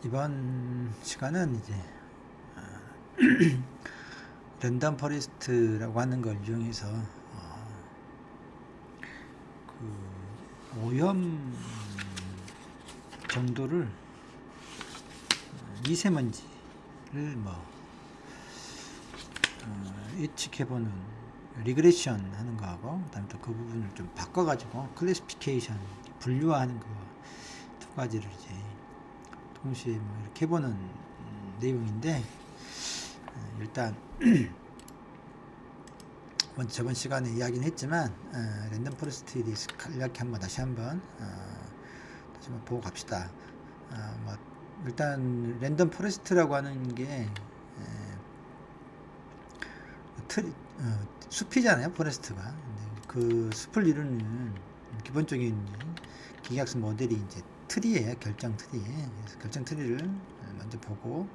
이번 시간은 이제 랜덤 포레스트라고 하는 걸 이용해서 그 오염 정도를 미세먼지를 예측해보는 리그레션 하는 거하고, 그다음에 또 그 부분을 좀 바꿔가지고 클래시피케이션 분류화하는 거 두 가지를 이제 동시에 이렇게 해보는 내용인데, 일단 저번 시간에 이야기는 했지만 랜덤 포레스트에 대해서 간략히 다시 한번 보고 갑시다. 일단 랜덤 포레스트라고 하는 게 숲이잖아요, 포레스트가. 근데 그 숲을 이루는 기본적인 기계학습 모델이 이제 트리예요, 결정 트리. 그래서 결정 트리를 먼저 보고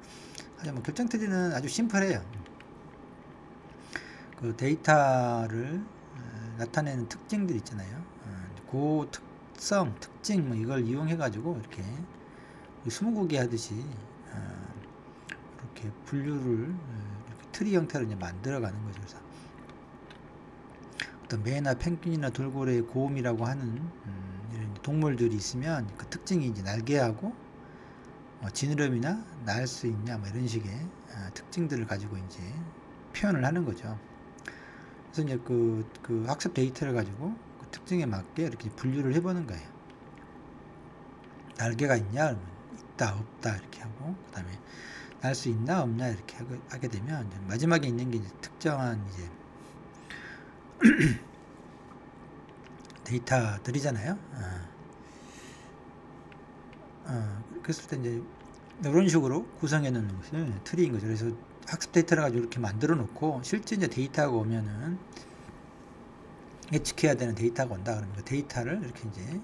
하자면, 결정 트리는 아주 심플해요. 그 데이터를 나타내는 특징들 있잖아요. 그 특성, 특징 이걸 이용해 가지고 이렇게 스무고개 하듯이 이렇게 분류를 이렇게 트리 형태로 이제 만들어가는 거죠. 그래서 어떤 매나 펭귄이나 돌고래, 고음이라고 하는 이런 동물들이 있으면 그 특징이 이제 날개하고 지느러미나 날 수 있냐 이런 식의 특징들을 가지고 이제 표현을 하는 거죠. 그래서 이제 그 학습 데이터를 가지고 그 특징에 맞게 이렇게 분류를 해보는 거예요. 날개가 있냐, 그러면 있다, 없다 이렇게 하고, 그 다음에 날 수 있나 없나 이렇게 하게 되면, 이제 마지막에 있는 게 이제 특정한 이제 데이터들이잖아요. 그랬을 때 이제 이런 식으로 구성해 놓는 것을 트리인 거죠. 그래서 학습 데이터를 가지고 이렇게 만들어 놓고, 실제 이제 데이터가 오면은 예측해야 되는 데이터가 온다 그러면 그 데이터를 이렇게 이제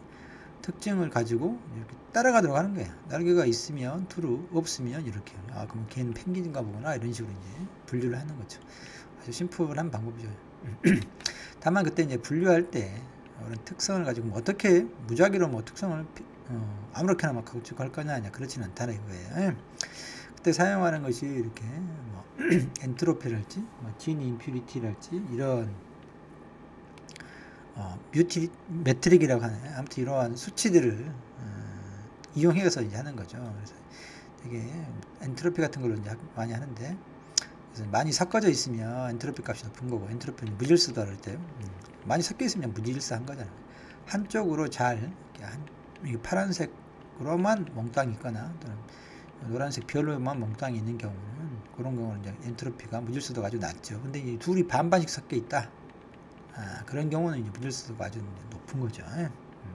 특징을 가지고 이렇게 따라가도록 하는 거예요. 날개가 있으면 true, 없으면 이렇게, 그럼 걔는 펭귄인가 보구나 이런 식으로 이제 분류를 하는 거죠. 아주 심플한 방법이죠. 다만 그때 이제 분류할 때 그런 특성을 가지고 어떻게 무작위로 특성을 아무렇게나 가지고 거냐, 아니야, 그렇지는 않다는 거예요. 그때 사용하는 것이 이렇게 엔트로피랄지 진 임퓨리티랄지 이런 메트릭이라고 하네. 아무튼 이러한 수치들을 이용해서 이제 하는 거죠. 그래서 되게 엔트로피 같은 걸로 이제 많이 하는데, 그래서 많이 섞어져 있으면 엔트로피 값이 높은 거고, 엔트로피는 무질서다 그럴 때 많이 섞여 있으면 무질서한 거잖아요. 한쪽으로 잘 이게 파란색으로만 몽땅 있거나 또는 노란색 별로만 몽땅 있는 경우는, 그런 경우는 이제 엔트로피가 무질서도가 아주 낮죠. 근데 이 둘이 반반씩 섞여 있다, 그런 경우는 이제 무질서도가 아주 높은 거죠.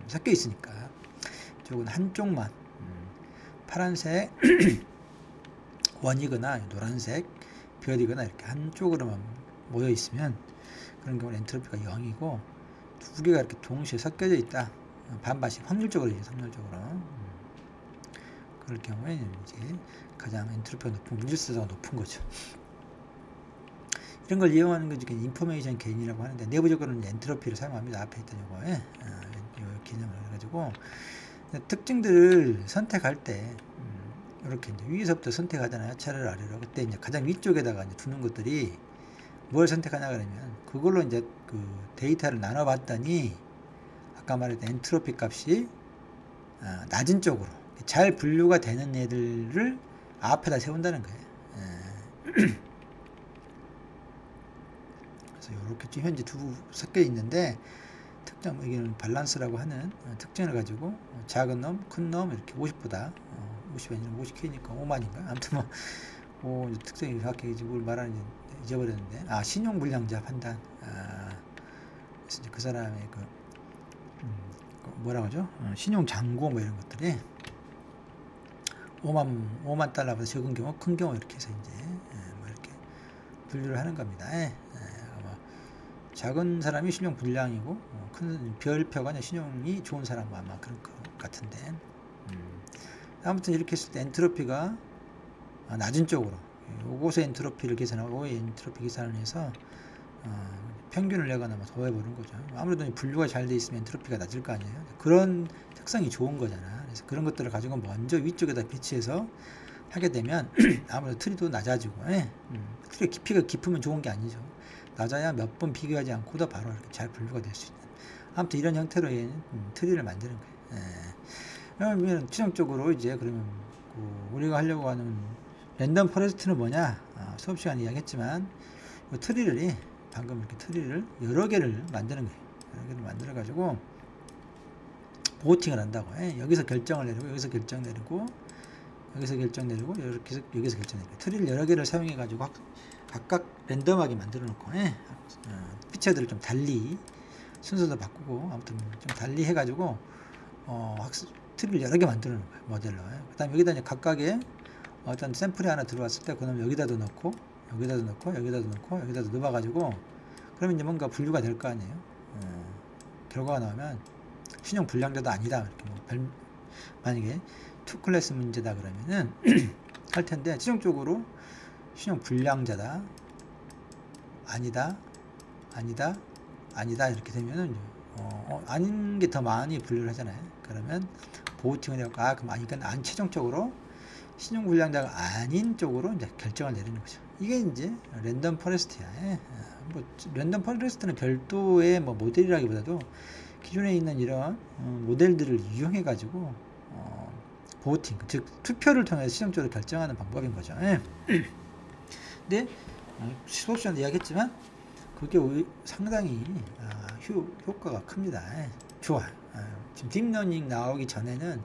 섞여 있으니까. 이쪽은 한쪽만 파란색 원이거나 노란색 별이거나 이렇게 한쪽으로만 모여 있으면, 그런 경우는 엔트로피가 0이고, 두 개가 이렇게 동시에 섞여져 있다, 반반씩 확률적으로 그럴 경우에 이제 가장 엔트로피가 높은, 무질서도가 높은 거죠. 이런 걸 이용하는 게 인포메이션 게인이라고 하는데, 내부적으로는 엔트로피를 사용합니다. 앞에 있던 요거에 이 개념을 해가지고 특징들을 선택할 때 이렇게 이제 위에서부터 선택하잖아요, 차례를 아래로. 그때 이제 가장 위쪽에다가 이제 두는 것들이 뭘 선택하냐 그러면, 그걸로 이제 그 데이터를 나눠봤더니 아까 말했던 엔트로피 값이 낮은 쪽으로 잘 분류가 되는 애들을 앞에다 세운다는 거예요. 그래서 이렇게 지금 현재 두 섞여 있는데, 특정 이게는 밸런스라고 하는 특징을 가지고 작은 놈, 큰 놈 이렇게 50보다 50이 아니라 50K니까 5만인가? 아무튼 특성이 정확히 뭘 말하는지 잊어버렸는데, 신용 불량자 판단. 그래서 이제 그 사람의 뭐라고 하죠? 신용 잔고 이런 것들이 5만 달러보다 적은 경우, 큰 경우 이렇게 해서 이제 이렇게 분류를 하는 겁니다. 작은 사람이 신용 불량이고, 큰 별표가 아니라 신용이 좋은 사람, 아마 그런 것 같은데, 아무튼 이렇게 했을 때 엔트로피가 낮은 쪽으로, 요것의 엔트로피를 계산하고 엔트로피 계산을 해서 평균을 내거나 더해보는 거죠. 아무래도 분류가 잘 돼 있으면 엔트로피가 낮을 거 아니에요. 그런 특성이 좋은 거잖아. 그래서 그런 것들을 가지고 먼저 위쪽에다 배치해서 하게 되면 아무래도 트리도 낮아지고, 트리 깊이가 깊으면 좋은 게 아니죠. 낮아야 몇 번 비교하지 않고도 바로 이렇게 잘 분류가 될 수 있는. 아무튼 이런 형태로 트리를 만드는 거예요. 그러면 최종적으로 이제 그러면 우리가 하려고 하는 랜덤 포레스트는 뭐냐? 수업 시간에 이야기했지만 이 트리를 방금 이렇게 트리를 여러 개를 만드는 거예요. 여러 개를 만들어 가지고 보호팅을 한다고. 여기서 결정을 내리고 여기서 결정 내리고 여기서 결정 내리고 이렇게 여기서 결정 내리고 트리를 여러 개를 사용해 가지고 각각 랜덤하게 만들어 놓고 피처들을 좀 달리 순서도 바꾸고 아무튼 좀 달리 해 가지고 트리를 여러 개 만들어 놓은 거예요. 모델로. 그 다음에 여기다 이제 각각의 어떤 샘플이 하나 들어왔을 때 그놈 여기다도 넣고 여기다도 넣고 여기다도 넣고 여기다도 넣어 가지고 그러면 이제 뭔가 분류가 될 거 아니에요. 결과가 나오면 신용 불량자도 아니다 이렇게 만약에 2클래스 문제다 그러면은 할 텐데 최종적으로 신용 불량자다 아니다 아니다 아니다 이렇게 되면은 아닌 게 더 많이 분류를 하잖아요. 그러면 보호팅을 해갖고 그럼 이건 최종적으로 신용 불량자가 아닌 쪽으로 이제 결정을 내리는 거죠. 이게 이제 랜덤 포레스트야. 랜덤 포레스트는 별도의 모델이라기보다도 기존에 있는 이런 모델들을 이용해 가지고 보호팅, 즉 투표를 통해서 시정적으로 결정하는 방법인 거죠. 근데 수업 시간에 이야기했지만 그게 상당히 효과가 큽니다. 좋아. 지금 딥러닝 나오기 전에는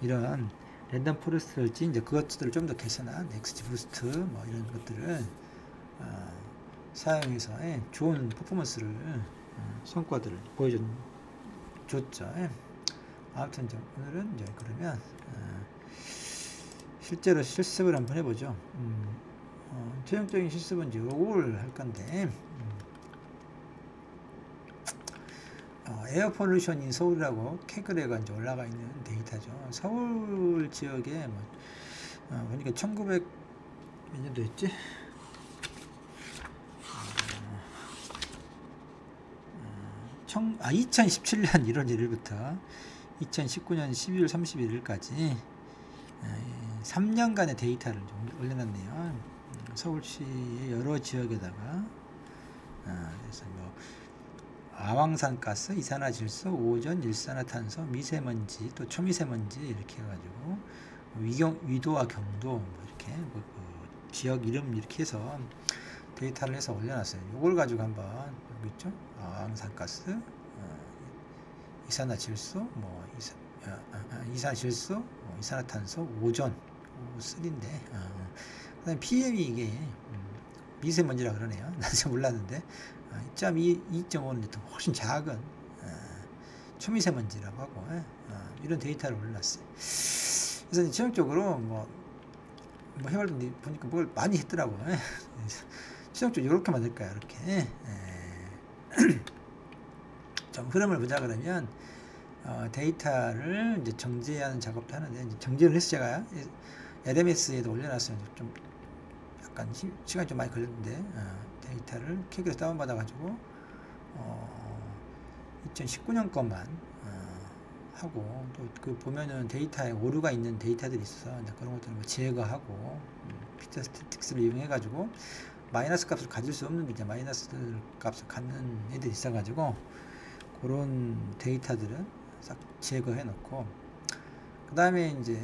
이런 랜덤 포레스트랄지 이제 그것들을 좀 더 개선한 XGBoost 이런 것들을 사용해서 좋은 퍼포먼스를 성과들을 보여줬죠. 아무튼 이제 오늘은 이제 그러면 실제로 실습을 한번 해보죠. 최종적인 실습은 이제 요걸 할 건데 에어 폴루션인 서울이라고 캐그레가 이제 올라가 있는 데이터죠. 서울 지역에 그러니까 1900 몇 년도였지? 2017년 1월 1일부터 2019년 12월 31일까지 3년간의 데이터를 좀 올려놨네요. 서울시의 여러 지역에다가 그래서 아황산가스, 이산화질소, 오존, 일산화탄소, 미세먼지, 또 초미세먼지 이렇게 해가지고 위도와 경도 이렇게 지역 이름 이렇게 해서 데이터를 해서 올려놨어요. 이걸 가지고 한번 여기 있죠? 아황산가스, 이산화질소, 이산화질소, 이산화탄소, 오존, O3인데 그다음에 PM이 이게 미세먼지라 그러네요. 난 잘 몰랐는데 2.5는 훨씬 작은 초미세먼지라고 하고 이런 데이터를 올려놨어요. 그래서 최종적으로 해봤는데 보니까 뭘 많이 했더라고요. 최종적으로 이렇게 만들까요? 이렇게 좀 흐름을 보자 그러면 데이터를 이제 정제하는 작업도 하는데 이제 정제를 해서 제가 LMS에도 올려놨어요. 좀 약간 시간이 좀 많이 걸렸는데 데이터를 킥에서 다운받아 가지고 2019년 것만 하고 또 그 보면은 데이터에 오류가 있는 데이터들이 있어서 그런 것들을 제거하고 피처 스태틱스를 이용해 가지고 마이너스 값을 가질 수 없는 이제 마이너스 값을 갖는 애들이 있어 가지고 그런 데이터들은 싹 제거해 놓고 그 다음에 이제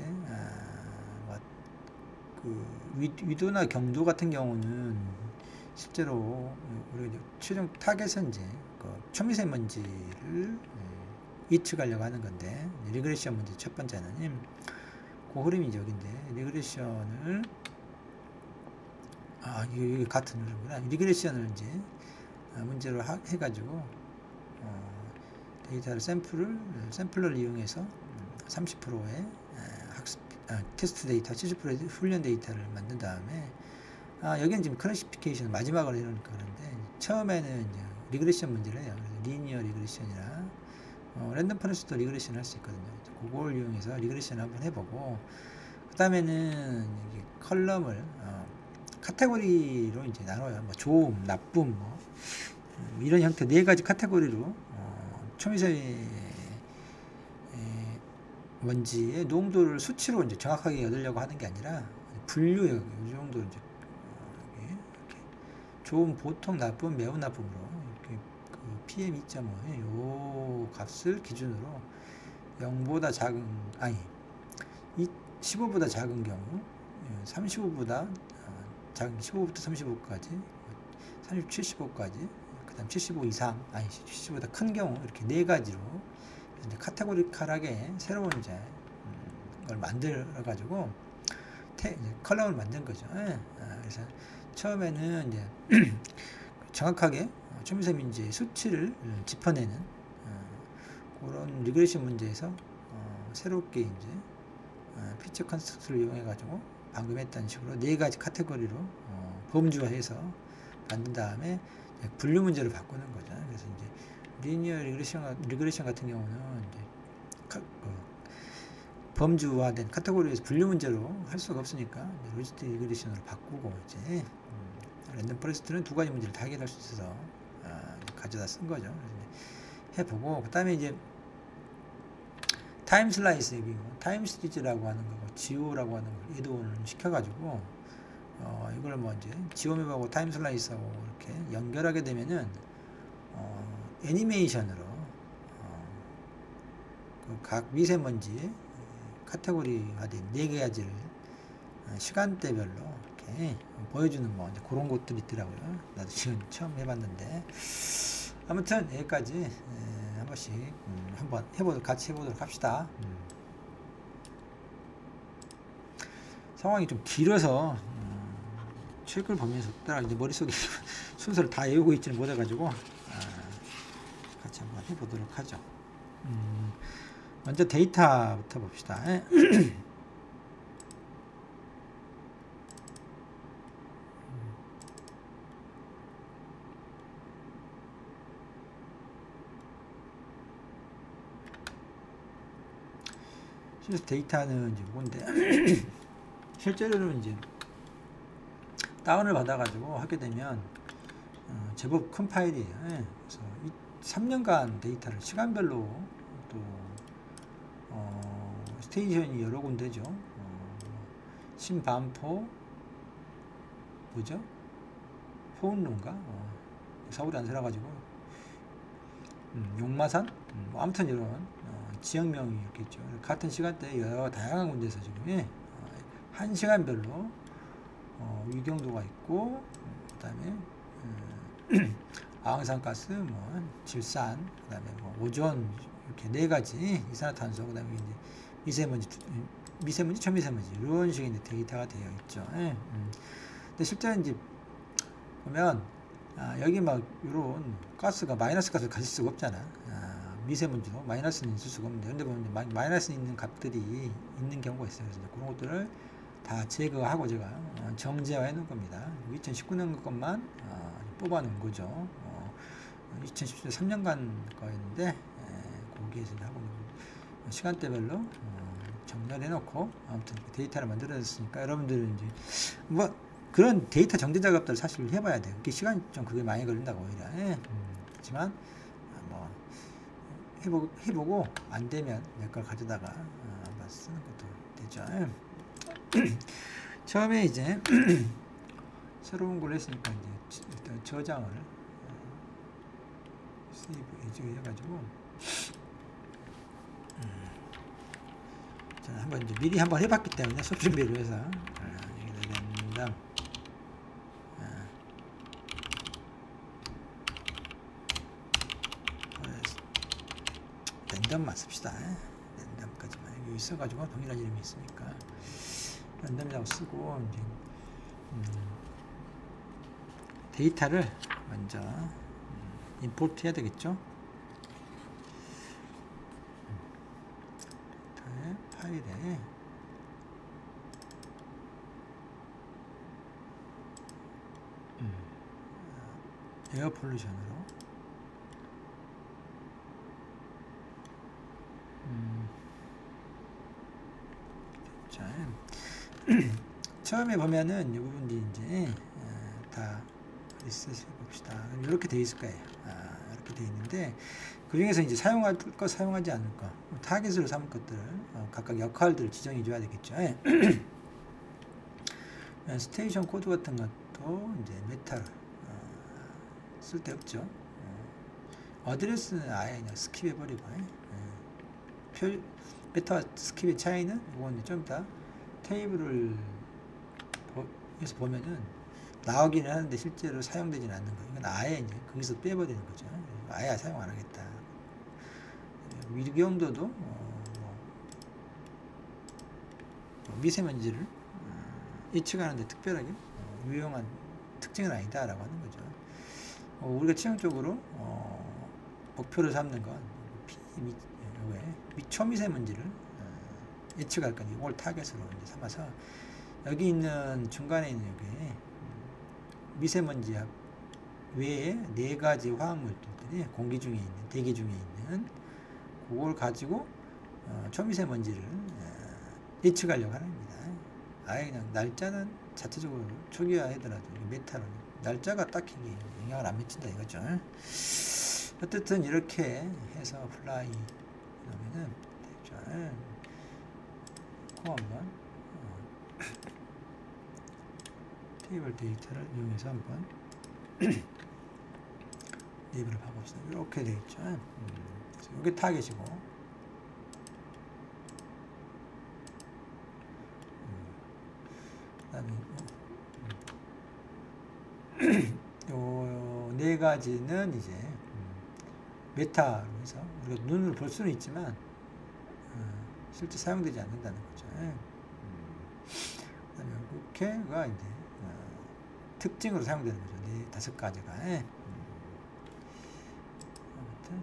위도나 경도 같은 경우는 실제로 우리가 최종 타겟은 이제 초미세먼지를 예측하려고 하는 건데 리그레션 문제 첫 번째는 그 흐름이 여기인데 리그레션을 이게 같은 흐름이구나. 리그레션을 이제 문제로 해가지고 데이터를 샘플러를 이용해서 30%의 테스트 데이터, 70%의 훈련 데이터를 만든 다음에 여기는 지금 클래시피케이션 마지막으로 해놓으니까 그런데 처음에는 이제 리그레션 문제를 해요. 그래서 리니어 리그레션이나 랜덤 포레스트도 리그레션 할 수 있거든요. 그걸 이용해서 리그레션 한번 해보고 그 다음에는 컬럼을 카테고리로 이제 나눠요. 좋음, 나쁨, 이런 형태 4가지 카테고리로 초미세 먼지의 농도를 수치로 이제 정확하게 얻으려고 하는 게 아니라 분류 이 정도 이제 이렇게 좋은, 보통, 나쁨, 매우 나쁨으로 이렇게 그 PM 2.5의 요 값을 기준으로 0보다 작은, 아니 15보다 작은 경우, 35보다 작은 15부터 35까지, 30, 75까지, 그 다음 75 이상, 아니 75보다 큰 경우, 이렇게 네 가지로 이제 카테고리컬하게 새로운 이제 걸 만들어 가지고 컬럼을 만든 거죠. 그래서 처음에는 이제 정확하게 초미세먼지의 수치를 짚어내는 그런 리그레션 문제에서 새롭게 이제 피처 컨스트럭트를 이용해 가지고 방금 했던 식으로 네 가지 카테고리로 범주화해서 만든 다음에 분류 문제를 바꾸는 거죠. 그래서 이제 리니어 리그레션 같은 경우는 이제 범주화된 카테고리에서 분류 문제로 할 수가 없으니까 로지스틱 리그레션으로 바꾸고, 이제 랜덤 포레스트는 두 가지 문제를 다 해결할 수 있어서 가져다 쓴 거죠. 그래서 해보고, 그 다음에 이제 타임 슬라이스, 타임 시리즈라고 하는 거고 지오라고 하는 걸 애드온을 시켜가지고 이걸 뭐 이제 지오맵하고 타임 슬라이스하고 이렇게 연결하게 되면은 애니메이션으로 그 각 미세먼지 카테고리화된 네 가지를 시간대별로 이렇게 보여주는 뭐 이제 그런 것들이 있더라고요. 나도 지금 처음 해봤는데, 아무튼 여기까지 한 번씩 한번 같이 해보도록 합시다. 상황이 좀 길어서 책을 보면서 따라 이제 머릿속에 순서를 다 외우고 있지는 못해가지고 같이 한번 해보도록 하죠. 먼저 데이터부터 봅시다. 실제 데이터는 이제 뭔데 실제로는 이제 다운을 받아가지고 하게 되면 제법 큰 파일이에요. 그래서 3년간 데이터를 시간별로 또 스테이션이 여러 군데죠. 신반포 뭐죠? 포운루인가? 서울이 안 살아가지고 용마산? 뭐 아무튼 이런 지역명이 있겠죠. 같은 시간대에 여러 다양한 군데에서 지금 1시간별로 위경도가 있고, 그 다음에 아황산가스, 뭐 질산, 그 다음에 뭐 오존, 이렇게 네 가지 이산화탄소, 그 다음에 이제 미세먼지, 초미세먼지 이런 식의 이제 데이터가 되어 있죠. 근데 실제 이제 보면 여기 막 이런 가스가 마이너스 가스를 가질 수가 없잖아. 미세먼지도 마이너스는 있을 수가 없는데, 근데 보면 마이너스 있는 값들이 있는 경우가 있어요. 그래서 그런 것들을 다 제거하고 제가 정제화해 놓은 겁니다. 2019년 것만 뽑아 놓은 거죠. 2017년 3년간 거였는데 거기에서 하고 시간대별로 정렬해 놓고 아무튼 데이터를 만들어졌으니까 여러분들은 이제 뭐 그런 데이터 정제 작업들을 사실 해봐야 돼요. 그게 시간이 좀 그게 많이 걸린다고 오히려. 그렇지만 뭐 해보고 안 되면 내 걸 가져다가 한번 쓰는 것도 되죠. 처음에 이제 새로운 걸 했으니까 이제 일단 저장을 세이브 해가지고 저는 한번 이제 미리 한번 해봤기 때문에 수업 준비를 해서 랜덤만 씁시다. 랜덤까지만 여기 있어가지고 동일한 이름이 있으니까 랜덤이라고 쓰고, 이제 데이터를 먼저 임포트 해야 되겠죠. 파일에 에어 폴루션으로 자, 처음에 보면은 이 부분이 이제 다 리셋해 봅시다. 이렇게 되어 있을 거예요. 이렇게 이렇게 되어 있는데 그 중에서 이제 사용할 거 사용하지 않을 거 타겟으로 삼을 것들을 각각 역할들을 지정해 줘야 되겠죠. 스테이션 코드 같은 것도 이제 메타를 쓸데없죠. 어드레스는 아예 그냥 스킵해 버리고 메타와 스킵의 차이는 이건 좀 이따 테이블을 해서 보면은 나오기는 하는데 실제로 사용되지는 않는 거예요. 이건 아예 이제 거기서 빼버리는 거죠. 아예 사용 안 하겠다. 위경도도 미세먼지를 예측하는데 특별하게 유용한 특징은 아니다라고 하는 거죠. 우리가 치명적으로 목표를 삼는 건 초미세먼지를 예측할 거니 이걸 타겟으로 이제 삼아서 여기 있는 중간에 있는 여기 미세먼지 외에 4가지 화학물질들이 공기 중에 있는 대기 중에 있는 그걸 가지고 초미세먼지를 예측하려고 하는 겁니다. 아예 그냥 날짜는 자체적으로 초기화하더라도 메타로 날짜가 딱히 영향을 안 미친다 이거죠. 어쨌든 이렇게 해서 플라이 그러면은 되죠. 그 한번 테이블 데이터를 이용해서 한번 레이블을 봐봅시다. 이렇게 되어 있죠. 이게 타겟이고 그 다음에 요 네 가지는 이제 메타로 해서 우리가 눈으로 볼 수는 있지만 실제 사용되지 않는다는 거죠. 그 다음에 이렇게가 이제 특징으로 사용되는 거죠. 네, 5가지가. 아무튼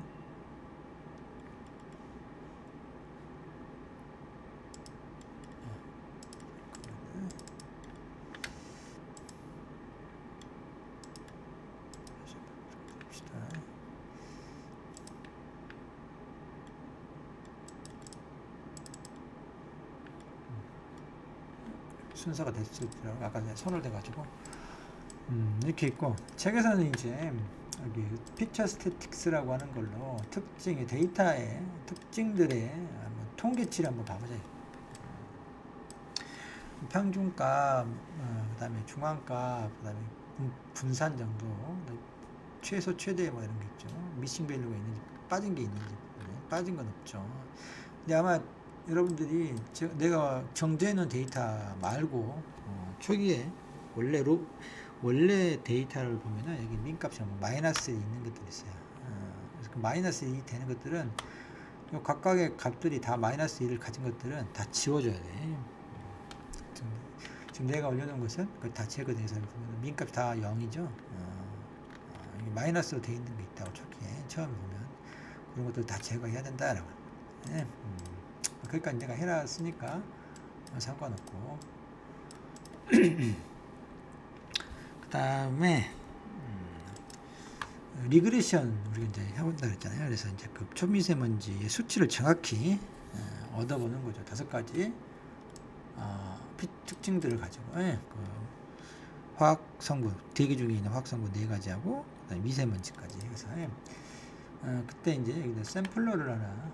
순서가 됐을 때라고 아까 손을 대가지고 이렇게 있고 책에서는 이제 여기 피처 스태틱스라고 하는 걸로 특징의 데이터의 특징들의 한번 통계치를 한번 봐보자. 평균값, 그 다음에 중앙값, 그 다음에 분산 정도, 최소 최대 뭐 이런 게 있죠. 미싱 밸류가 있는지 빠진 게 있는지 빠진 건 없죠. 근데 아마 여러분들이 내가 정제해놓은 데이터 말고 초기에 원래 데이터를 보면은 여기 민값이 마이너스 있는 것들이 있어요. 그래서 그 마이너스 2 되는 것들은 요 각각의 값들이 다 마이너스 1을 가진 것들은 다 지워줘야 돼. 지금 내가 올려놓은 것은 그걸 다 제거돼서 보면 민값이 다 0이죠. 마이너스로 되어 있는 게 있다고 초기에 처음에 보면 그런 것들 다 제거해야 된다라고. 네. 그러니까 내가 해놨으니까 상관없고 그 다음에 리그레션 우리가 이제 해본다 그랬잖아요. 그래서 이제 그 초미세먼지의 수치를 정확히 얻어보는 거죠. 5가지 특징들을 가지고 그 화학 성분 대기 중에 있는 화학 성분 4가지하고 그다음에 미세먼지까지 해서 그때 이제 여기다 샘플러를 하나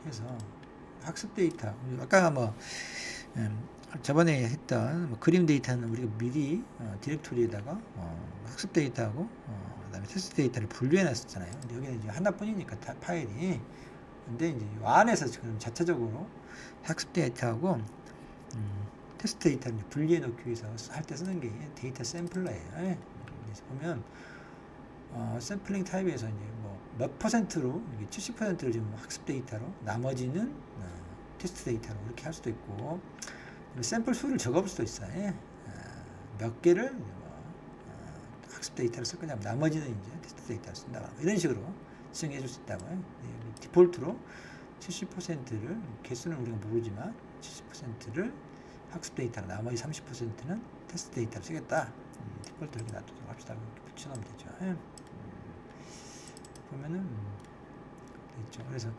해서 학습 데이터 아까 뭐 저번에 했던 뭐 그림 데이터는 우리가 미리 디렉토리에다가 학습 데이터하고 그다음에 테스트 데이터를 분류해 놨었잖아요. 근데 여기는 이제 하나뿐이니까 파일이. 근데 이제 이 안에서 지금 자체적으로 학습 데이터하고 테스트 데이터를 분리해 놓기 위해서 할 때 쓰는 게 데이터 샘플러예요. 그래서 보면 샘플링 타입에서 이제 뭐 몇 퍼센트로 70%를 지금 학습 데이터로 나머지는 테스트 데이터로 이렇게 할 수도 있고 샘플 수를 적어볼 수도 있어요. 몇 개를 학습 데이터로 쓸 거냐면 나머지는 이제 테스트 데이터로 쓴다. 이런 식으로 지정해 줄 수 있다고요. 디폴트로 70%를 개수는 우리가 모르지만 70%를 학습 데이터로 나머지 30%는 테스트 데이터로 쓰겠다. 디폴트 이렇게 놔두도록 합시다. 이렇게 붙여놓으면 되죠. 보면은 있죠. 그래서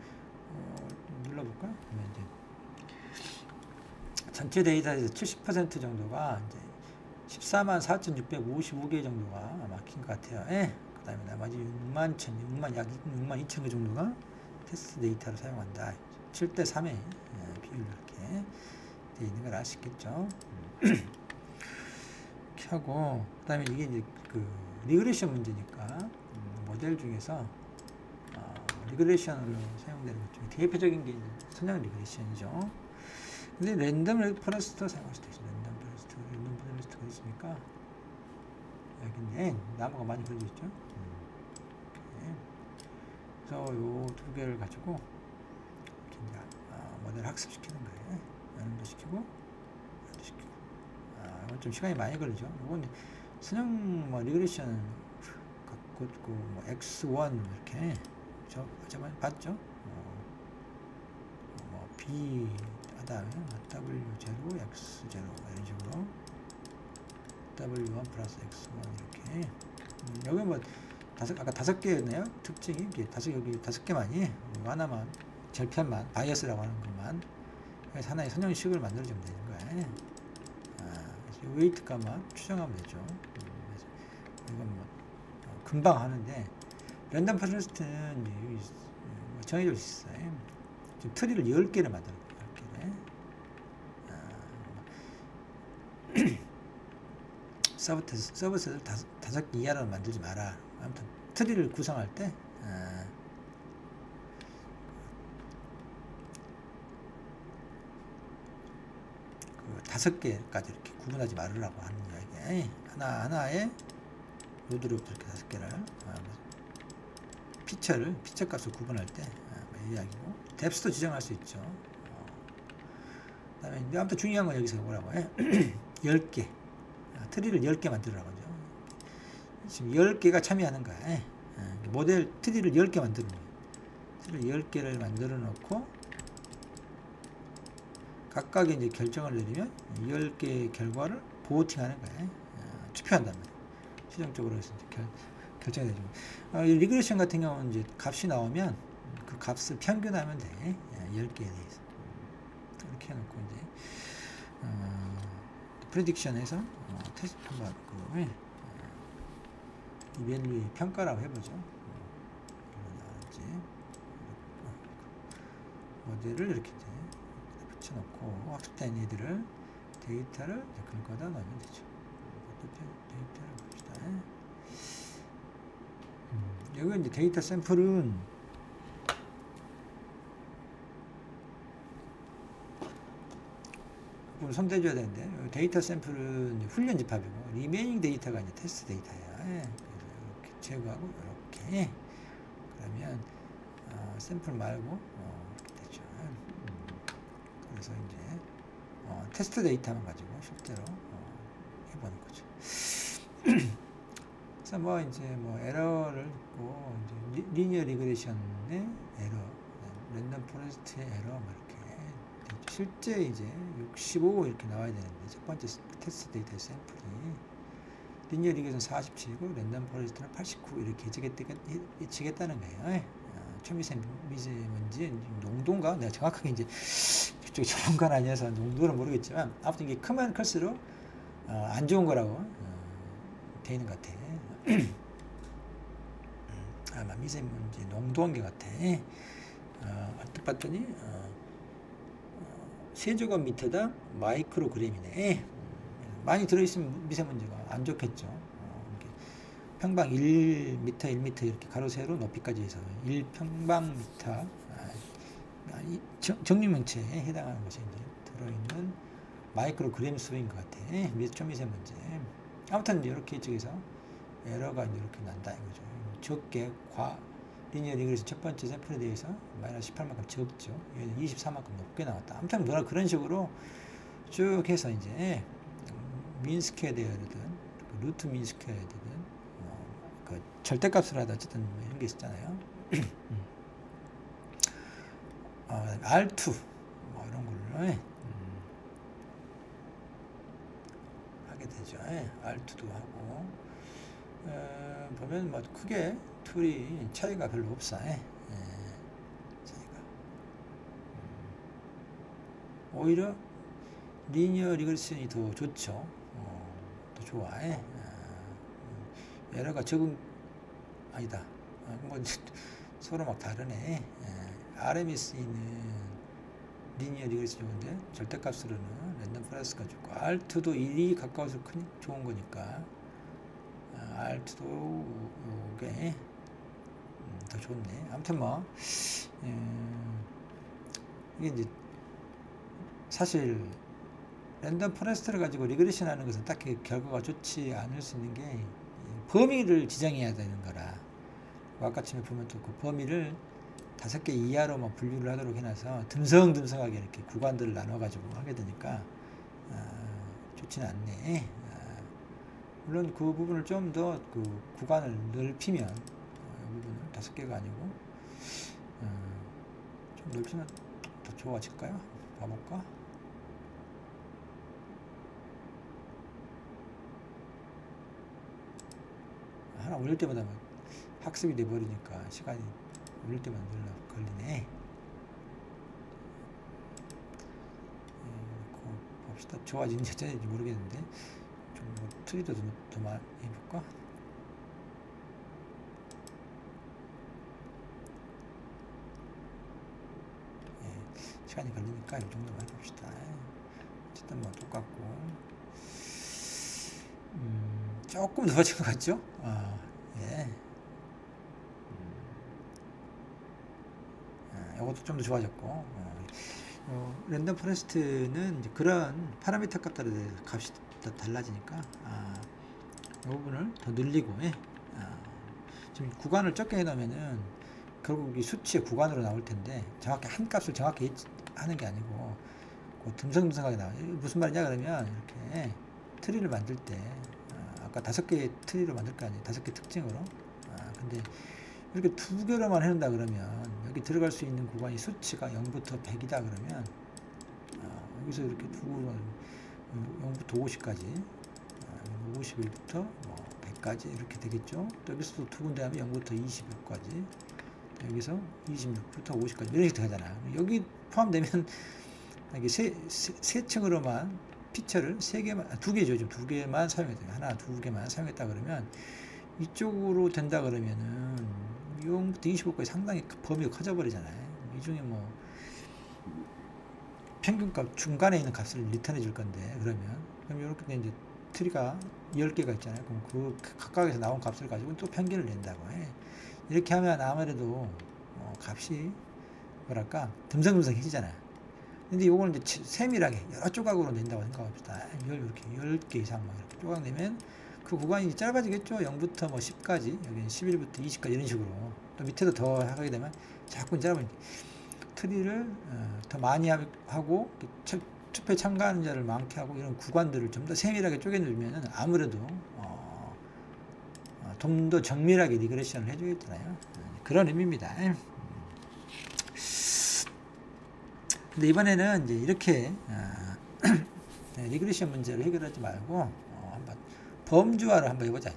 눌러볼까? 그러면 이제 전체 데이터에서 70% 정도가 이제 144,655개 정도가 막힌 것 같아요. 예. 그 다음에 나머지 6만 2천 개 정도가 테스트 데이터를 사용한다. 7대 3의 비율로 이렇게 되어 있는 걸 알 수 있겠죠. 이렇게 하고, 그 다음에 이게 이제 그 리그레션 문제니까 모델 중에서 리그레션으로 사용되는 것 중에 대표적인 게 선형 리그레션이죠. 근데 랜덤 포레스트 사용할 수도 있어요. 랜덤 포레스트가 있습니까? 여기 있네. 나무가 많이 걸려 있죠. 그래서 요 두 개를 가지고 이렇게 이제 모델 학습시키는 거예요. 연음도 시키고, 연도 시키고. 이건 좀 시간이 많이 걸리죠. 이건 선형 뭐 리그레션 갖고 뭐 x1 이렇게 저번에 봤죠. 뭐 b 다음에 w0 x0 이런 식으로 w1 플러스 x1 이렇게 여기 뭐 아까 5개였네요. 특징이 여기 5개만이 하나만 제일 편만 바이어스라고 하는 것만 그래서 하나의 선형식을 만들어주면 되는 거예요. 그래서 웨이트 값만 추정하면 되죠. 그래서 이건 뭐 금방 하는데 랜덤 포레스트는 정해져 있어요. 지금 트리를 10개를 만드는 거예요. 10개를. 서브셋을 5개 이하로 만들지 마라. 아무튼 트리를 구성할 때 그 5개까지 이렇게 구분하지 말으라고 하는 이야기예요. 하나의 노드로 이렇게 5개를 피처 값을 구분할 때 이야기고 뎁스도 지정할 수 있죠. 그 다음에 아무튼 중요한 건 여기서 뭐라고 해? 10개 트리를 10개 만들으라고 하죠. 지금 10개가 참여하는 거야. 모델 트리를 10개 만드는 거예요. 트리를 10개를 만들어 놓고 각각의 이제 결정을 내리면 10개의 결과를 보호팅하는 거예요. 투표한단 말이에요. 최종적으로 해서 이제 결정이 되죠. 리그레션 같은 경우는 이제 값이 나오면 그 값을 평균하면 돼. 10개에 대해서. 이렇게 해놓고 이제 프레딕션에서 테스트 한번 이밸류의 평가라고 해보죠. 모델을 이렇게 이제 붙여놓고 학습된 얘들을 데이터를 긁어다 넣으면 되죠. 데이터를 봅시다. 여기 이제 데이터 샘플은 손대줘야 되는데 데이터 샘플은 훈련 집합이고 리메이닝 데이터가 이제 테스트 데이터야. 그래서 이렇게 제거하고 이렇게 그러면 샘플 말고 이렇게 되죠. 그래서 이제 테스트 데이터만 가지고 실제로 해보는 거죠. 그래서 뭐 이제 뭐 에러를 있고 이제 리니어 리그레션의 에러, 랜덤 포레스트의 에러 뭐 이렇게 실제 이제 65 이렇게 나와야 되는데 첫 번째 테스트 데이터 샘플이 리니어 리그레션 47이고 랜덤 포레스트는 89 이렇게 예측했다는 거예요. 초미세먼지 농도인가? 내가 정확하게 이제 그쪽 전문가는 아니어서 농도는 모르겠지만 아무튼 이게 크면 클수록 안 좋은 거라고 돼 있는 것 같아. 아마 미세먼지 농도인 것 같아. 얼핏 봤더니 세제곱미터당 마이크로그램이네. 많이 들어있으면 미세먼지가 안 좋겠죠. 평방 1m, 1m 이렇게 가로 세로 높이까지 해서 1평방미터 정류명체에 해당하는 것이 이제 들어있는 마이크로그램 수인 것 같아. 초미세먼지. 아무튼 이렇게 이쪽에서 에러가 이렇게 난다 이거죠. 적게 리니어 리그레션 첫 번째 샘플에 대해서 마이너스 18만큼 적죠. 얘는 24만큼 높게 나왔다. 아무튼 뭐라 그런 식으로 쭉 해서 이제 민스퀘어에 되든 루트 민스퀘어에 되든 그 절대값을 하다 어쨌든 이런 게 있었잖아요. R2 뭐 이런 걸로 하게 되죠. R2도 하고 보면 뭐 크게 툴이 차이가 별로 없어. 차이가 오히려 리니어 리그레션이 더 좋죠. 더 좋아. 에러가 적은 아니다. 뭐 서로 막 다르네. RMS는 리니어 리그레스 좋은데 절대값으로는 랜덤 포레스트가 좋고 R2도 1이 가까워서 좋은 거니까 R2도 이게 더 좋네. 아무튼 뭐 이게 이제 사실 랜덤 포레스트를 가지고 리그레션 하는 것은 딱히 결과가 좋지 않을 수 있는 게 범위를 지정해야 되는 거라. 아까쯤에 보면 또 그 범위를 5개 이하로만 분류를 하도록 해놔서 듬성듬성하게 이렇게 구간들을 나눠가지고 하게 되니까 좋지는 않네. 물론 그 부분을 좀 더 그 구간을 넓히면 이 부분은 5개가 아니고 좀 넓히면 더 좋아질까요? 봐볼까? 하나 올릴 때마다 학습이 돼버리니까 시간이 올릴 때마다 걸리네. 봅시다. 좋아지는지 어쩐지 모르겠는데 좀 뭐 트리도 더 많이 해볼까? 시간이 걸리니까 이 정도만 해봅시다. 어쨌든 뭐 똑같고 조금 좋아진 것 같죠? 예. 이것도 좀 더 좋아졌고 랜덤 포레스트는 이제 그런 파라미터 값들에 대해서 값이 더 달라지니까 이 부분을 더 늘리고 지금 구간을 적게 해놓으면은 결국 이 수치의 구간으로 나올 텐데 정확히 한 값을 정확히 하는 게 아니고 듬성듬성하게 나와요. 무슨 말이냐 그러면 이렇게 트리를 만들 때 아까 5개의 트리로 만들 거 아니에요. 5개 특징으로. 근데 이렇게 2개로만 해놓는다 그러면 여기 들어갈 수 있는 구간이 수치가 0부터 100이다 그러면 여기서 이렇게 0부터 50까지 51부터 뭐 100까지 이렇게 되겠죠. 또 여기서 또 2군데 하면 0부터 25까지 여기서 26부터 50까지 이런 식으로 되잖아요. 여기 포함되면 이게 세 층으로만 피처를 2개죠. 좀 2개만 사용했다. 하나, 2개만 사용했다 그러면 이쪽으로 된다 그러면은 0부터 25까지 상당히 범위가 커져버리잖아요. 이 중에 뭐 평균값 중간에 있는 값을 리턴해 줄 건데 그럼 이렇게 이제 트리가 10개가 있잖아요. 그럼 그 각각에서 나온 값을 가지고 또 평균을 낸다고 해. 이렇게 하면 아무래도 값이 뭐랄까 듬성듬성해지잖아요. 근데 요거는 이제 세밀하게 여러 조각으로 낸다고 생각합시다. 이렇게 10개 이상 막 이렇게 조각 내면 그 구간이 짧아지겠죠. 0부터 뭐 10까지, 여기는 11부터 20까지 이런 식으로. 또 밑에도 더 하게 되면 자꾸 짧은 트리를 더 많이 하고 투표에 참가하는 자를 많게 하고 이런 구간들을 좀 더 세밀하게 쪼개주면은 아무래도 좀 더 정밀하게 리그레션을 해주겠잖아요. 그런 의미입니다. 근데 이번에는 이제 이렇게 리그레션 문제를 해결하지 말고 한번 범주화를 한번 해보자.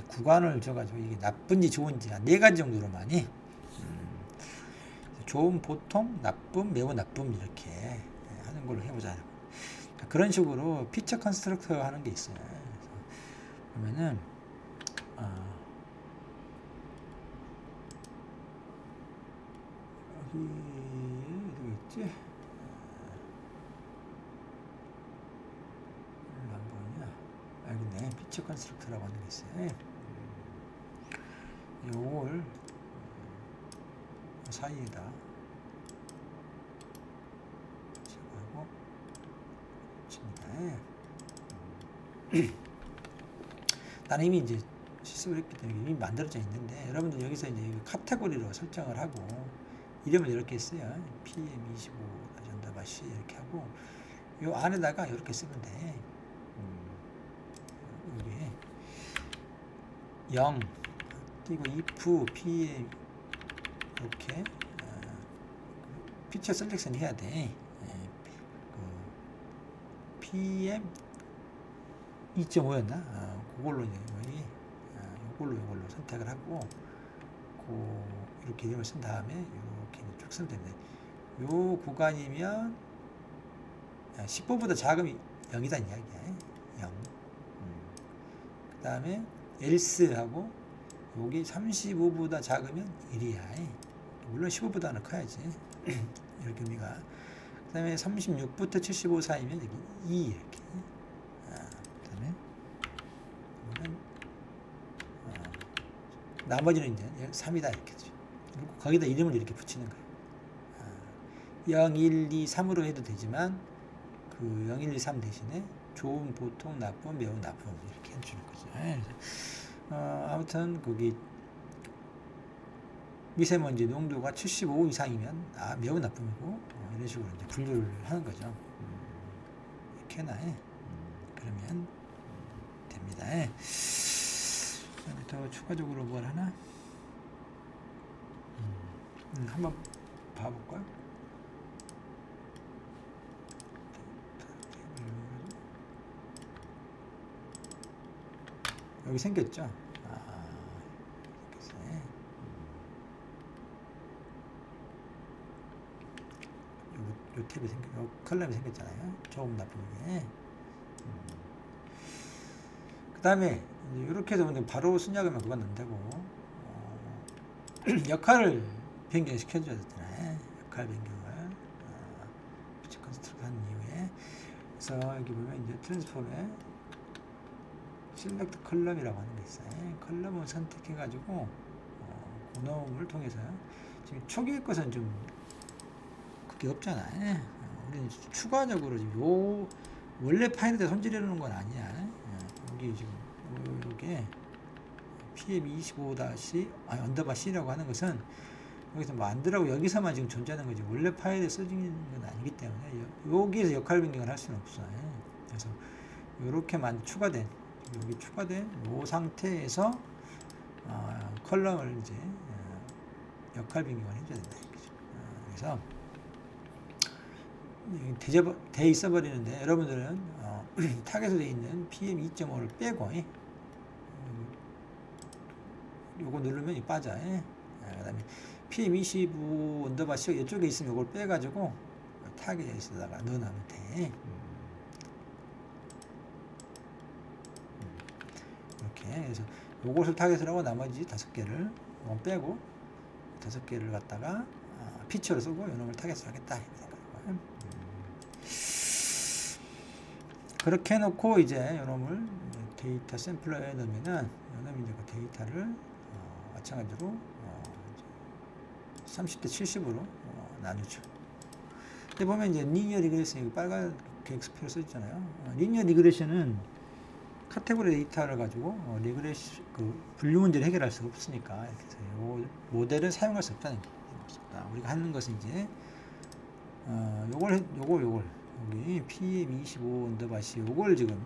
구간을 줘가지고 이게 나쁜지 좋은지 한 4가지 정도로만이 좋은, 보통, 나쁨, 매우 나쁨 이렇게 하는 걸로 해보자. 그런 식으로 피처 컨스트럭터 하는 게 있어요. 그러면은 어디 있지? 안 보이냐? 알겠네. 피처 컨스트럭터라고 하는 게 있어요. 요걸 사이에다 제거하고 칩니다. 나는 이미 이제 실습을 했기 때문에 이미 만들어져 있는데 여러분들 여기서 이제 카테고리로 설정을 하고 이름을 이렇게 써요. PM25 전다바시 이렇게 하고 요 안에다가 이렇게 쓰면 돼. 여기 0 그리고 if PM 이렇게 피처 셀렉션 해야 돼. PM 2.5였나? 그걸로 이제 이걸로 선택을 하고 이렇게 이름을 쓴 다음에 이렇게 쭉 쓰면 됩니다. 요 구간이면 10번보다 작으면 0이다 이야기야. 0. 다음에 else하고 여기 35보다 작으면 1이야. 물론 15보다는 커야지. 이렇게 의미가. 그 다음에 36부터 75 사이면 여기 2 이렇게. 그 다음에 나머지는 이제 3이다 이렇게. 그리고 거기다 이름을 이렇게 붙이는 거예요. 0, 1, 2, 3으로 해도 되지만 그 0, 1, 2, 3 대신에 좋은, 보통, 나쁜, 매우 나쁜 이렇게 해주는 거죠. 그래서 아무튼 거기 미세먼지 농도가 75 이상이면 매우 나쁨이고 이런 식으로 이제 분류를 하는 거죠. 이렇게 해놔. 그러면 됩니다. 더 추가적으로 뭘 하나? 한번 봐볼까요? 여기 생겼죠? 요 탭이 요 컬럼이 생겼잖아요. 좋은 나쁜 게. 그 다음에 이렇게 해서 바로 순약하면 그건 안 되고 역할을 변경시켜줘야 되잖아요. 역할 변경을 컨스트럭트 한 이후에. 그래서 여기 보면 이제 트랜스폼에 셀렉트 컬럼이라고 하는 게 있어요. 컬럼을 선택해가지고 고놈을 통해서 지금 초기의 것은 좀 그게 없잖아요. 우리는 추가적으로 지금 요 원래 파일에다 손질해 놓은 건 아니야. 여기 지금 요게 PM25- 언더바 C라고 하는 것은 여기서 만들라고 여기서만 지금 존재하는 거지 원래 파일에 써지는 건 아니기 때문에 여기에서 역할 변경을 할 수는 없어요. 그래서 이렇게만 추가된 여기 추가된 이 상태에서 컬럼을 이제 역할 변경을 해줘야 된다. 그래서 돼 있어 버리는데 여러분들은 타겟에 되어 있는 PM2.5를 빼고 요거 누르면 빠져. 그 다음에 PM25 언더바 C 이쪽에 있으면 이걸 빼가지고 타겟에다가 넣어놓으면 돼. 이렇게 그래서 요것을 타겟을 하고 나머지 5개를 빼고 5개를 갖다가 피처로 쓰고 요놈을 타겟을 하겠다. 그렇게 해놓고 이제 요놈을 데이터 샘플러에 넣으면은 요놈이 이제 그 데이터를 마찬가지로 30대 70으로 나누죠. 근데 보면 이제 리니어 리그레션 빨갛게 엑스표를 써있잖아요. 리니어 리그레션은 카테고리 데이터를 가지고 리그레션 분류 문제를 해결할 수 없으니까 이렇게 해서 요 모델을 사용할 수 없다는 게 있습니다. 우리가 하는 것은 이제 요걸 여기 PM25 언더바 C 요걸 지금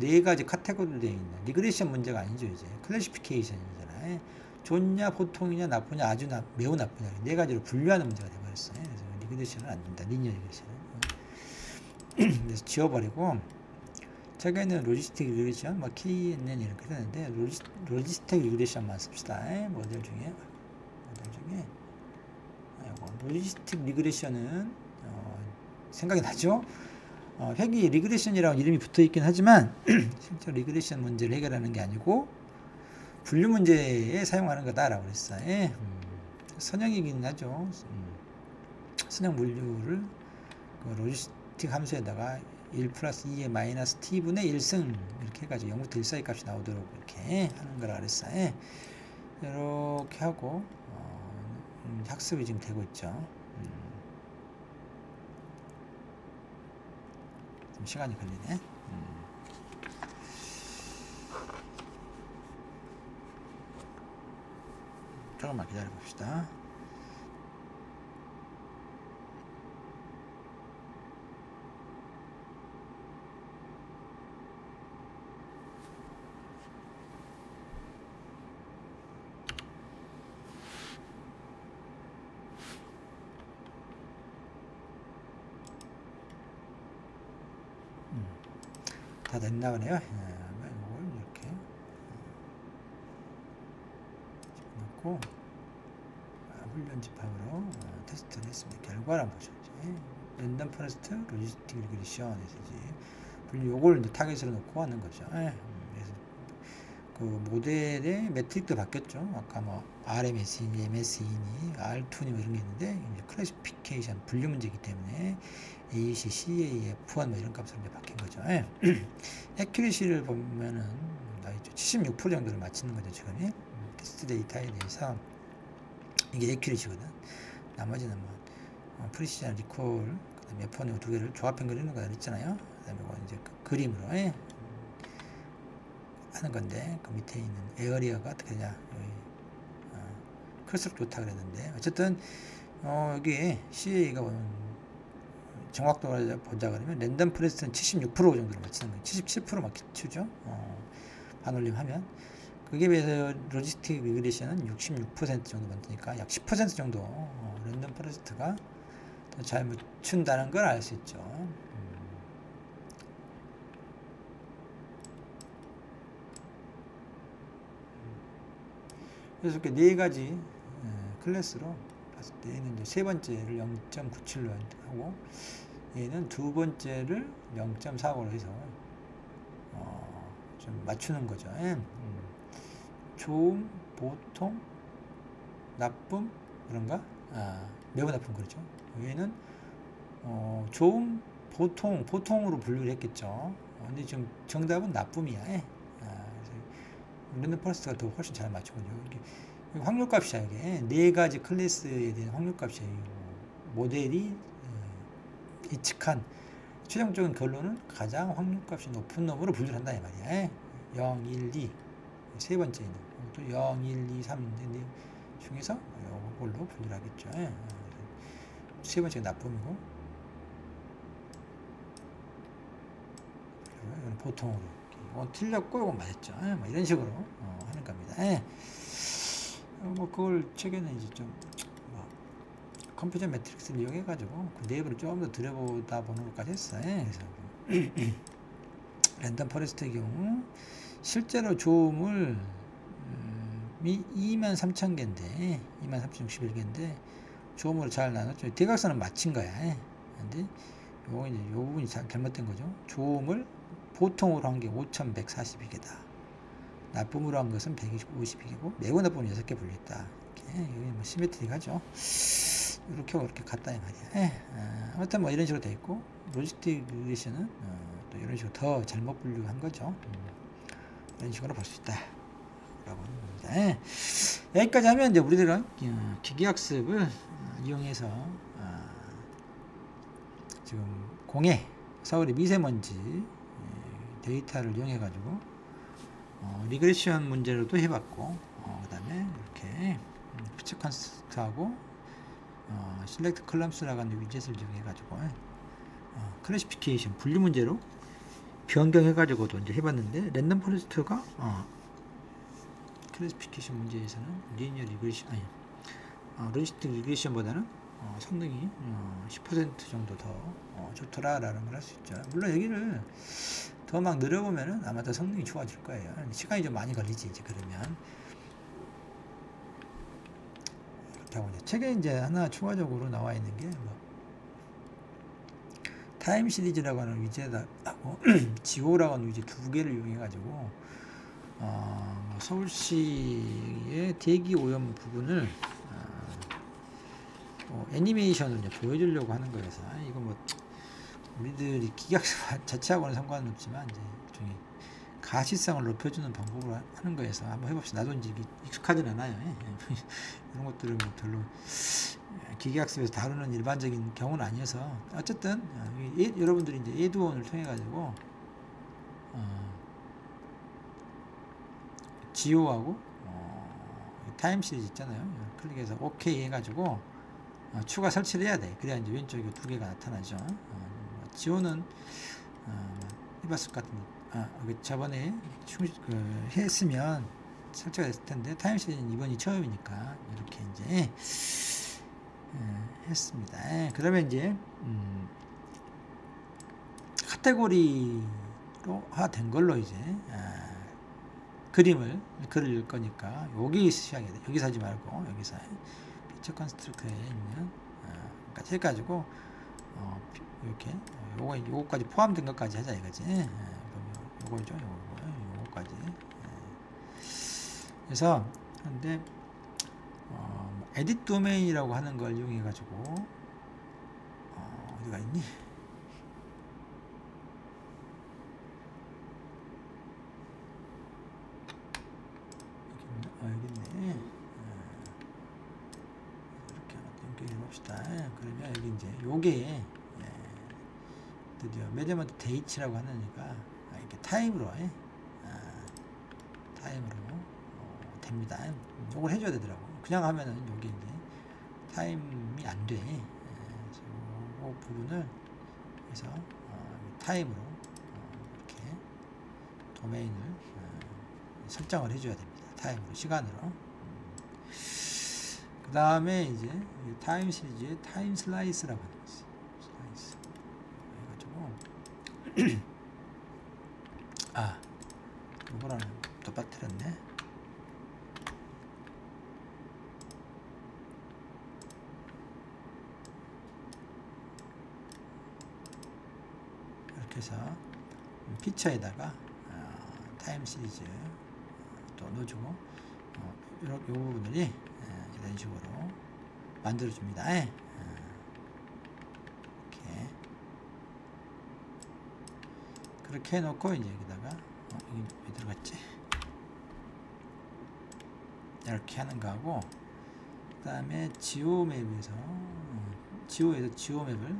4가지 카테고리로 되어 있는 리그레션 문제가 아니죠. 이제 클래시피케이션이잖아요. 좋냐, 보통이냐, 나쁘냐, 아주 매우 나쁘냐 4가지로 분류하는 문제가 되어버렸어요. 그래서 리그레션은 안 된다. 리니어 리그레션은. 그래서 지워버리고 저기에는 로지스틱 리그레션, KNN 이렇게 되는데 로지스틱 리그레션만 씁시다. 모델 중에 로지스틱 리그레션은 생각이 나죠? 회기 리그레션이라고 이름이 붙어 있긴 하지만 실제 리그레션 문제를 해결하는 게 아니고 분류 문제에 사용하는 거다라고 그랬어요. 선형이긴 하죠. 선형 분류를 그 로지스틱 함수에다가 1 플러스 2의 마이너스 t분의 1승 이렇게 해가지고 0부터 1 사이 값이 나오도록 이렇게 하는 거라 그랬어요. 이렇게 하고 학습이 지금 되고 있죠. 좀 시간이 걸리네. 조금만 기다려 봅시다. 다 됐나 보네요. 이걸 이렇게 집어넣고 훈련 집합으로 테스트를 했습니다. 결과를 한번 보죠. 랜덤 포레스트 로지스틱 리그레션 해서 이제 분류 요걸 이제 타겟으로 놓고 하는 거죠. 그래서 그 모델의 매트릭도 바뀌었죠. 아까 뭐 RMS이니 MS이니 R2니 뭐 이런 게 있는데 이제 클래시피케이션 분류 문제이기 때문에 AC, CA, F1 뭐 이런 값으로 이제 바뀐 거죠. 예. 애큐리시를 보면은 76% 정도를 맞추는 거죠. 지금이 테스트 데이터에 대해서 이게 애큐리시거든. 나머지는 뭐 프리시전, 리콜, 그다음에 F1 두 개를 조합해 그리는 거다 그랬잖아요. 그다음에 뭐 이제 그 그림으로 하는 건데 그 밑에 있는 에어리어가 어떻게 되냐 클수록 좋다 그랬는데 어쨌든 여기 CA가 정확도를 보자 그러면 랜덤 포레스트는 76% 정도로 맞추는 거예요. 77% 맞추죠. 반올림 하면 그게 비해서 로지스틱 리그레션은 66% 정도 맞으니까 약 10% 정도 랜덤 포레스트가 더 잘 맞춘다는 걸 알 수 있죠. 그래서 이렇게 네 가지 클래스로 봤을 때 얘는 이제 세 번째를 0.97로 하고 얘는 두 번째를 0.45로 해서 좀 맞추는 거죠. 좋음, 보통, 나쁨 그런가? 매우 나쁨 그렇죠. 얘는 좋음, 보통으로 분류를 했겠죠. 근데 지금 정답은 나쁨이야. 랜덤 포레스트가 더 훨씬 잘 맞추거든요. 이게 확률값이야. 이게 네 가지 클래스에 대한 확률값이에요. 모델이 예측한 최종적인 결론은 가장 확률값이 높은 놈으로 분류를 한다 이 말이야. 0, 1, 2 세 번째는 또 0, 1, 2, 3인데 중에서 이걸로 분류를 하겠죠. 세 번째가 나쁨이고 이건 보통으로 이건 틀렸고 이건 맞았죠. 뭐 이런 식으로 하는 겁니다. 뭐 그걸 최근에 이제 좀 컴퓨터 매트릭스를 이용해 가지고 그 내부를 조금 더 들여보다 보는 것까지 했어요. 그래서 랜덤 포레스트의 경우 실제로 조음을 23,000개인데 23,061개인데 조음으로 잘 나눴죠. 대각선은 맞힌 거야. 근데 요거 이제 요 부분이 잘못된 거죠. 조음을 보통으로 한 게 5,142개다. 나쁨으로 한 것은 152개고 매우 나쁨은 6개 분류했다. 이렇게 여기 뭐 시메트릭하죠. 이렇게 갔다 이 말이야. 아무튼 뭐 이런 식으로 돼 있고 로지스틱 리그레션은 또 이런 식으로 더 잘못 분류한 거죠. 이런 식으로 볼 수 있다. 라고 하는 겁니다. 여기까지 하면 이제 우리들은 기계학습을 이용해서 지금 공해 서울의 미세먼지 데이터를 이용해 가지고 리그레션 문제로도 해봤고 그 다음에 이렇게 피처 컨스트하고 select columns라고 하는 위젯을 이용해 가지고 클래시피케이션 분류 문제로 변경해 가지고도 이제 해봤는데 랜덤 포레스트가 클래시피케이션 문제에서는 리니어 리그레션 로지스틱 리그레션보다는 성능이 10% 정도 더 좋더라라는 걸 할 수 있죠. 물론 여기를 더 막 늘어보면은 아마 더 성능이 좋아질 거예요. 시간이 좀 많이 걸리지 이제 그러면. 그렇다고 이제 책에 이제 하나 추가적으로 나와 있는 게 뭐 타임 시리즈라고 하는 위젯하고 지오라고 하는 위젯 두 개를 이용해 가지고 서울시의 대기 오염 부분을 애니메이션을 이제 보여주려고 하는 거여서 이거 뭐 우리들이 기계학습 자체하고는 상관은 없지만 이제 일종의 가시성을 높여주는 방법으로 하는 거여서 한번 해봅시다. 나도 이제 익숙하진 않아요. 이런 것들은 뭐 별로 기계학습에서 다루는 일반적인 경우는 아니어서 어쨌든 여러분들이 이제 에듀온을 통해 가지고 지오하고 타임 시리즈 있잖아요. 클릭해서 OK 해가지고 추가 설치를 해야 돼. 그래야 이제 왼쪽에 두 개가 나타나죠. 지오는 해봤을 것 같은데 저번에 했으면 설치가 됐을 텐데 타임 시리즈는 이번이 처음이니까 이렇게 이제 했습니다. 그러면 이제 카테고리로 된 걸로 이제 그림을 그릴 거니까 여기 시작해야 돼. 여기서 하지 말고 여기서 피처 컨스트럭터에 있는 까지 해가지고 이렇게 요거까지 포함된 것까지 하자 이거지. 요거죠. 요거까지 그래서 근데 에딧 도메인이라고 하는 걸 이용해 가지고 어디가 있니? 여기 있네. 이렇게 연결해 봅시다. 그러면 여기 이제 요게 드디어 메저먼트 데이트라고 하니까 이렇게 타임으로 타임으로 됩니다. 요걸 해줘야 되더라고. 그냥 하면은 여기 이제 타임이 안 돼. 그래서 그 부분을 해서 타임으로 이렇게 도메인을 설정을 해줘야 됩니다. 타임으로, 시간으로. 그 다음에 이제 타임 시리즈에 타임 슬라이스라고 하는 거 있어요. 슬라이스 해가지고 요거랑 또 빠뜨렸네. 이렇게 해서 피처에다가 타임 시리즈 또 넣어주고 요 부분들이 이런 식으로 만들어줍니다. 이렇게 그렇게 해놓고 이제 여기다가 여기 왜 들어갔지? 이렇게 하는 거하고, 그 다음에 지오맵에서 지오맵을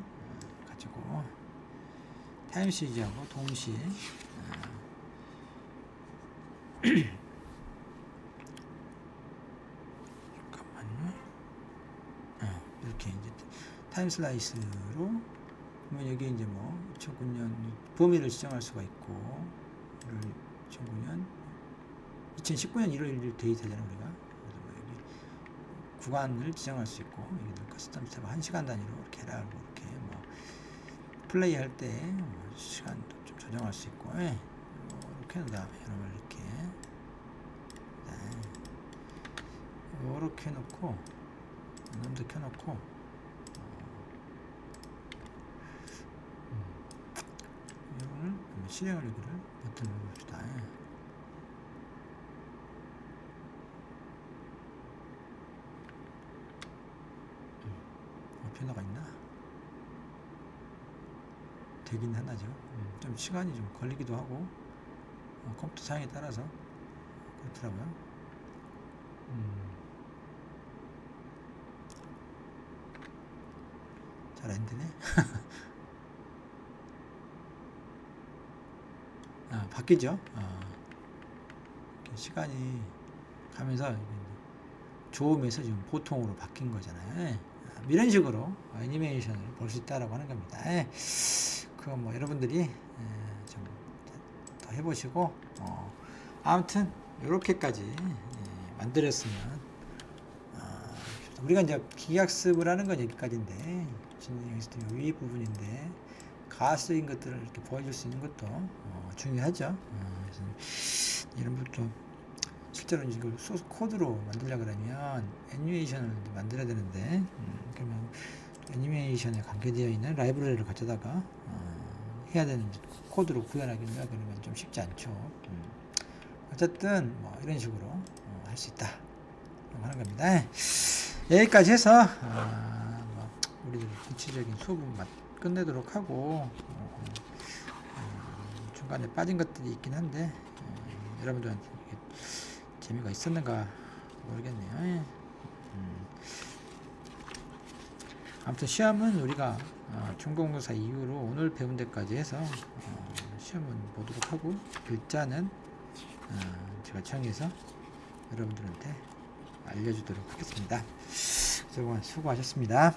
가지고 타임 시리즈하고 동시에 잠깐만요. 이렇게 이제 타임 슬라이스로 그러면 여기 이제 뭐 2009년 범위를 지정할 수가 있고, 2019년 1월 1일 데이터잖아요 우리가. 그래서 뭐 여기 구간을 지정할 수 있고, 여기는 커스텀 스텝 1시간 단위로 이렇게 해라고, 이렇게 뭐 플레이 할 때 시간도 좀 조정할 수 있고, 이렇게 한 다음에 여러분 이렇게 놓고 이놈도 켜놓고 이거를 실행을 여기를 버튼을 누릅시다. 변화가 있나? 되긴 하나죠. 좀 시간이 좀 걸리기도 하고 컴퓨터 사양에 따라서 그렇더라고요. 잘 안 되네. 바뀌죠. 시간이 가면서 조음에서 지금 보통으로 바뀐 거잖아요. 이런 식으로 애니메이션을 볼 수 있다라고 하는 겁니다. 그거 뭐 여러분들이 좀 더 해보시고 아무튼 이렇게까지 만들었으면 우리가 이제 기계학습을 하는 건 여기까지인데 여기서 위 부분인데 가스인 것들을 이렇게 보여줄 수 있는 것도 중요하죠. 그래서 여러분들도 실제로 이걸 소스 코드로 만들려고 그러면 애니메이션을 만들어야 되는데 그러면 애니메이션에 관계되어 있는 라이브러리를 가져다가 해야 되는 코드로 구현하기는 그러면 좀 쉽지 않죠. 어쨌든 뭐 이런 식으로 할 수 있다 하는 겁니다. 여기까지 해서 뭐 우리들 구체적인 수업은 끝내도록 하고 중간에 빠진 것들이 있긴 한데 여러분들한테 재미가 있었는가 모르겠네요. 아무튼 시험은 우리가 중간고사 이후로 오늘 배운 데까지 해서 시험은 보도록 하고, 글자는 제가 정해서 여러분들한테 알려주도록 하겠습니다. 그동안 수고하셨습니다.